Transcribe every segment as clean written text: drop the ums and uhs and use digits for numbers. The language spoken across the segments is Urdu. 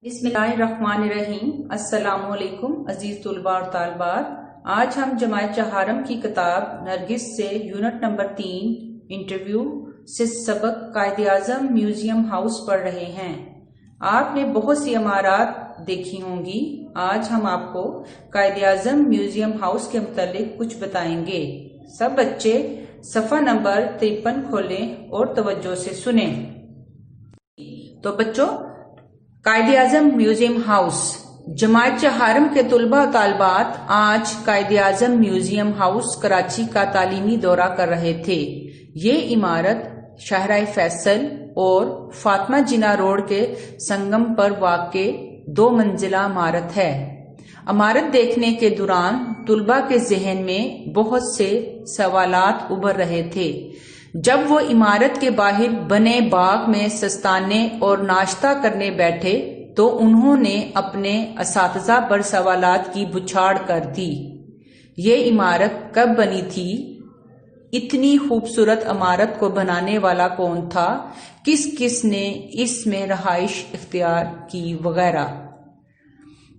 بسم اللہ الرحمن الرحیم۔ السلام علیکم عزیز طلباء اور طالبات، آج ہم جماعت چہارم کی کتاب نرگس سے یونٹ نمبر 3 انٹرویو سے سبق قائد اعظم میوزیم ہاؤس پڑھ رہے ہیں۔ آپ نے بہت سی عمارات دیکھی ہوں گی، آج ہم آپ کو قائد اعظم میوزیم ہاؤس کے متعلق کچھ بتائیں گے۔ سب بچے صفحہ نمبر 53 کھولیں اور توجہ سے سنیں۔ تو بچوں، قائد اعظم میوزیم ہاؤس، جماعت چہارم کے طلباء و طالبات آج قائد اعظم میوزیم ہاؤس کراچی کا تعلیمی دورہ کر رہے تھے۔ یہ عمارت شاہراہ فیصل اور فاطمہ جناح روڈ کے سنگم پر واقع 2 منزلہ عمارت ہے۔ عمارت دیکھنے کے دوران طلباء کے ذہن میں بہت سے سوالات ابھر رہے تھے۔ جب وہ عمارت کے باہر بنے باغ میں سستانے اور ناشتہ کرنے بیٹھے تو انہوں نے اپنے اساتذہ پر سوالات کی بچھاڑ کر دی۔ یہ عمارت کب بنی تھی؟ اتنی خوبصورت عمارت کو بنانے والا کون تھا؟ کس کس نے اس میں رہائش اختیار کی وغیرہ۔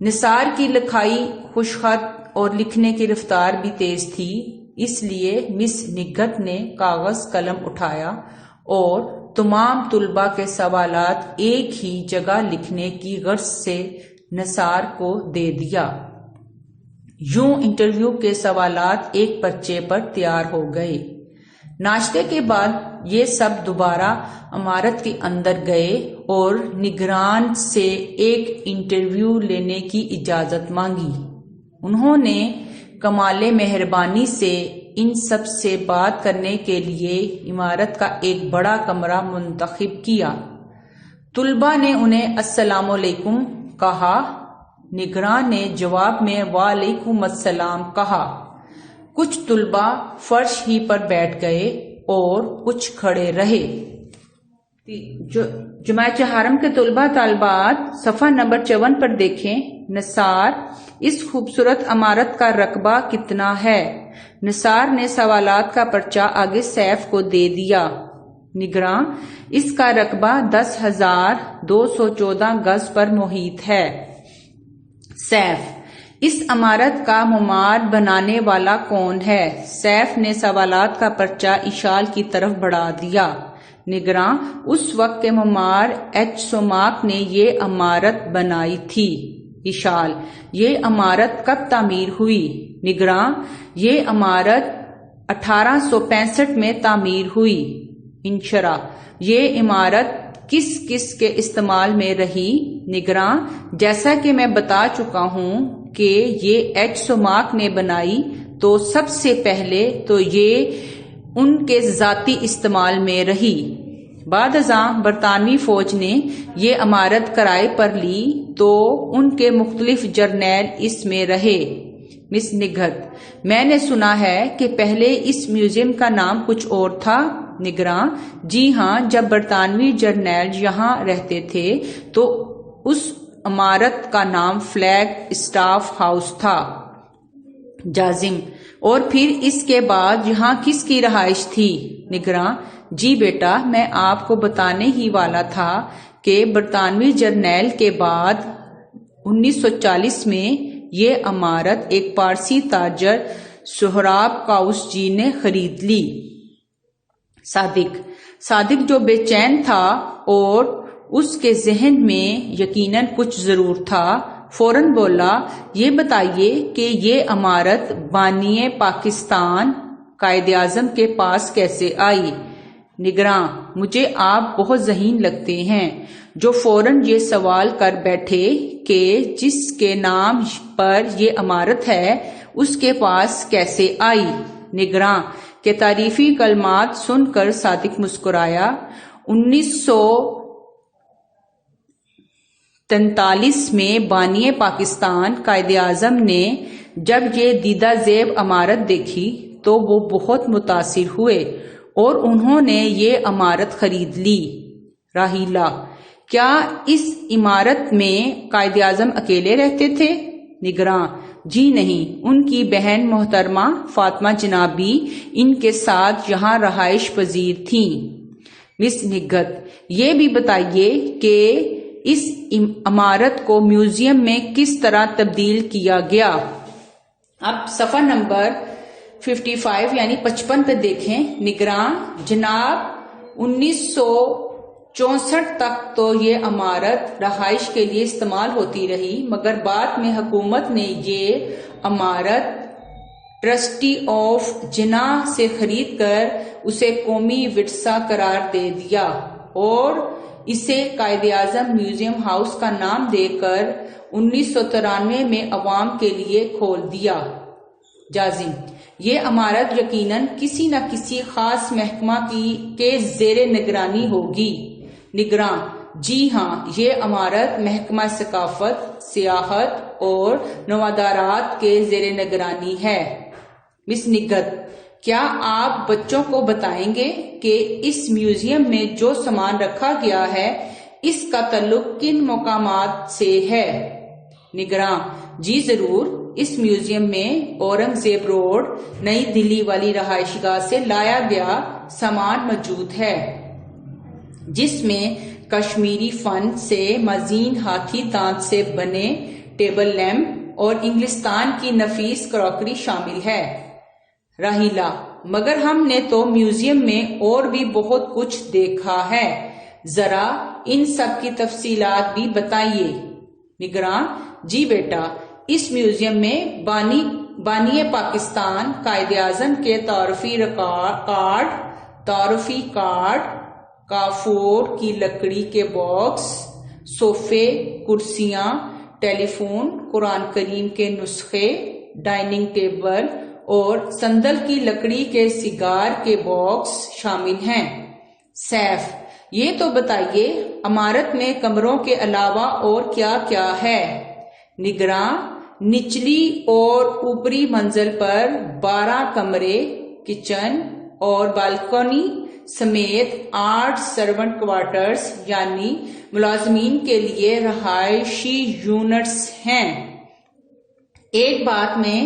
نثار کی لکھائی خوشخط اور لکھنے کی رفتار بھی تیز تھی، اس لیے مس نگہت نے کاغذ قلم اٹھایا اور تمام طلباء کے سوالات ایک ہی جگہ لکھنے کی غرض سے نثار کو دے دیا۔ یوں انٹرویو کے سوالات ایک پرچے پر تیار ہو گئے۔ ناشتے کے بعد یہ سب دوبارہ عمارت کے اندر گئے اور نگران سے ایک انٹرویو لینے کی اجازت مانگی۔ انہوں نے کمال مہربانی سے ان سب سے بات کرنے کے لیے عمارت کا ایک بڑا کمرہ منتخب کیا۔ طلباء نے انہیں السلام علیکم کہا۔ نگراں نے جواب میں وعلیکم السلام کہا۔ کچھ طلباء فرش ہی پر بیٹھ گئے اور کچھ کھڑے رہے۔ جماعت چہارم کے طلباء طالبات صفحہ نمبر 54 پر دیکھیں۔ نثار، اس خوبصورت عمارت کا رقبہ کتنا ہے؟ نثار نے سوالات کا پرچہ آگے سیف کو دے دیا۔ نگراں، اس کا رقبہ 10,214 گز پر محیط ہے۔ سیف، اس عمارت کا معمار بنانے والا کون ہے؟ سیف نے سوالات کا پرچہ اشال کی طرف بڑھا دیا۔ نگراں، اس وقت کے معمار ایچ سوماک نے یہ عمارت بنائی تھی۔ اشال، یہ عمارت کب تعمیر ہوئی؟ نگراں، یہ عمارت 1865 میں تعمیر ہوئی۔ انشراح، یہ عمارت کس کس کے استعمال میں رہی؟ نگراں، جیسا کہ میں بتا چکا ہوں کہ یہ ایچ سوماک نے بنائی تو سب سے پہلے تو یہ ان کے ذاتی استعمال میں رہی۔ بعد ازاں برطانوی فوج نے یہ عمارت کرائے پر لی تو ان کے مختلف جرنیل اس میں رہے۔ مس نگہت، میں نے سنا ہے کہ پہلے اس میوزیم کا نام کچھ اور تھا۔ نگراں، جی ہاں، جب برطانوی جرنیل یہاں رہتے تھے تو اس عمارت کا نام فلیگ اسٹاف ہاؤس تھا۔ جازم، اور پھر اس کے بعد یہاں کس کی رہائش تھی؟ نگراں، جی بیٹا، میں آپ کو بتانے ہی والا تھا کہ برطانوی جرنیل کے بعد 1940 میں یہ عمارت ایک پارسی تاجر سہراب قاؤس جی نے خرید لی۔ صادق جو بے چین تھا اور اس کے ذہن میں یقیناً کچھ ضرور تھا، فوراً بولا، یہ بتائیے کہ یہ عمارت بانی پاکستان قائد اعظم کے پاس کیسے آئی؟ نگراں، مجھے آپ بہت ذہین لگتے ہیں جو فوراً یہ سوال کر بیٹھے کہ جس کے نام پر یہ عمارت ہے اس کے پاس کیسے آئی۔ نگراں کے تعریفی کلمات سن کر صادق مسکرایا۔ 1943 میں بانی پاکستان قائد اعظم نے جب یہ دیدہ زیب عمارت دیکھی تو وہ بہت متاثر ہوئے اور انہوں نے یہ عمارت خرید لی۔ راہیلہ، کیا اس عمارت میں قائد اعظم اکیلے رہتے تھے؟ نگراں، جی نہیں، ان کی بہن محترمہ فاطمہ جناح بھی ان کے ساتھ یہاں رہائش پذیر تھیں۔ مس نگہت، یہ بھی بتائیے کہ اس عمارت کو میوزیم میں کس طرح تبدیل کیا گیا؟ اب صفحہ نمبر 55 یعنی 55 پہ دیکھیں. نگراں جناب 1964 تک تو یہ عمارت رہائش کے لیے استعمال ہوتی رہی، مگر بعد میں حکومت نے یہ عمارت ٹرسٹی آف جناح سے خرید کر اسے قومی ورثہ قرار دے دیا اور اسے قائد اعظم میوزیم ہاؤس کا نام دے کر 1993 میں عوام کے لیے کھول دیا. جازم یہ عمارت یقیناً کسی نہ کسی خاص محکمہ کے زیر نگرانی ہوگی. نگراں جی ہاں، یہ عمارت محکمہ ثقافت، سیاحت اور نوادرات کے زیر نگرانی ہے. مس نگہت، کیا آپ بچوں کو بتائیں گے کہ اس میوزیم میں جو سامان رکھا گیا ہے اس کا تعلق کن مقامات سے ہے؟ نگراں جی ضرور. اس میوزیم میں اورنگزیب روڈ، نئی دلی والی رہائش گاہ سے لایا گیا سامان موجود ہے، جس میں کشمیری فن سے مزین ہاتھی دانت سے بنے ٹیبل لیمپ اور انگلستان کی نفیس کراکری شامل ہے. راہیلہ، مگر ہم نے تو میوزیم میں اور بھی بہت کچھ دیکھا ہے، ذرا ان سب کی تفصیلات بھی بتائیے. نگراں جی بیٹا، اس میوزیم میں بانی پاکستان قائد اعظم کے تعارفی کارڈ، کافور کی لکڑی کے باکس، صوفے، کرسیاں، ٹیلی فون، قرآن کریم کے نسخے، ڈائننگ ٹیبل اور سندل کی لکڑی کے سیگار کے باکس شامل ہیں. سیف، یہ تو بتائیے عمارت میں کمروں کے علاوہ اور کیا کیا ہے؟ نگراں نچلی اور اوپری منزل پر 12 کمرے، کچن اور بالکنی سمیت 8 سرونٹ کوارٹرز یعنی ملازمین کے لیے رہائشی یونٹس ہیں. ایک بات میں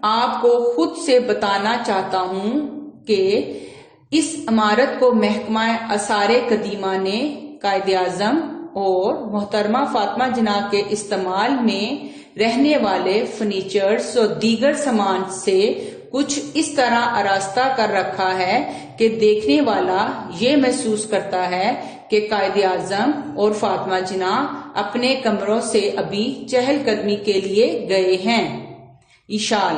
آپ کو خود سے بتانا چاہتا ہوں کہ اس عمارت کو محکمہ آثار قدیمہ نے قائد اعظم اور محترمہ فاطمہ جناح کے استعمال میں رہنے والے فرنیچرز اور دیگر سامان سے کچھ اس طرح آراستہ کر رکھا ہے کہ دیکھنے والا یہ محسوس کرتا ہے کہ قائد اعظم اور فاطمہ جناح اپنے کمروں سے ابھی چہل قدمی کے لیے گئے ہیں. ایشال،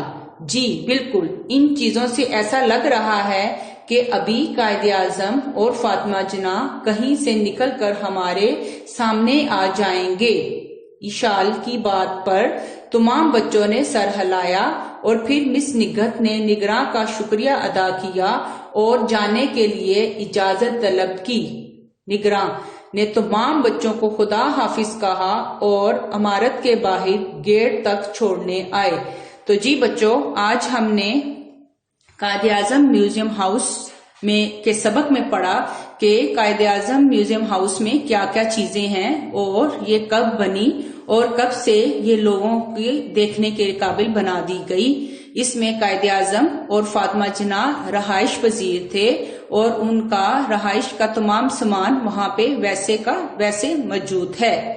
جی بالکل، ان چیزوں سے ایسا لگ رہا ہے کہ ابھی قائد اعظم اور فاطمہ جناح کہیں سے نکل کر ہمارے سامنے آ جائیں گے. ایشال کی بات پر تمام بچوں نے سر ہلایا اور پھر مس نگہت نے نگراں کا شکریہ ادا کیا اور جانے کے لیے اجازت طلب کی. نگراں نے تمام بچوں کو خدا حافظ کہا اور عمارت کے باہر گیٹ تک چھوڑنے آئے. تو جی بچوں، آج ہم نے قائد اعظم میوزیم ہاؤس کے سبق میں پڑھا کہ قائد اعظم میوزیم ہاؤس میں کیا کیا چیزیں ہیں اور یہ کب بنی اور کب سے یہ لوگوں کے دیکھنے کے قابل بنا دی گئی. اس میں قائد اعظم اور فاطمہ جناح رہائش پذیر تھے اور ان کا رہائش کا تمام سامان وہاں پہ ویسے موجود ہے.